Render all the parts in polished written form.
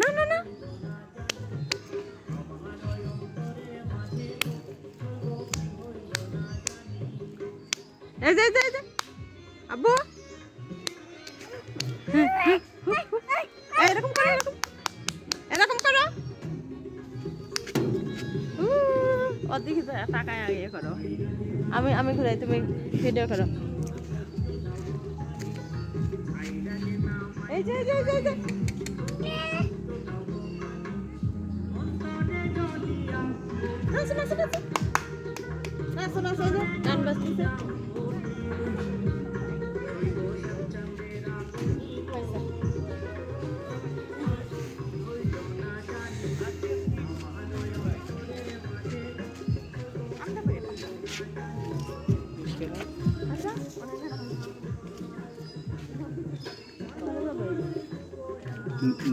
না না না এই যে আব্বু এরকম করো এরকম করো ওদিকে তাকায় আগে করো আমি ঘুরাই তুমি ভিডিও করো এই যে নাচো গান বাজতেছে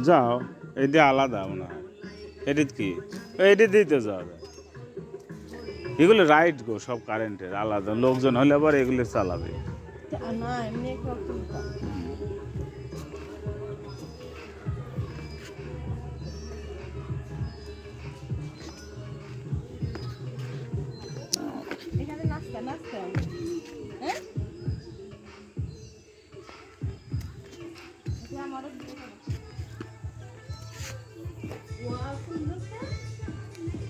যাও এটি আলাদা মনে হয় এটির কি এটি দিতে যাওয়া যায় এগুলো রাইট গো সব কারেন্টের আলাদা লোকজন হলে আবার এগুলো চালাবে না এমনি এখানে নাচতে হ্যাঁ আমারও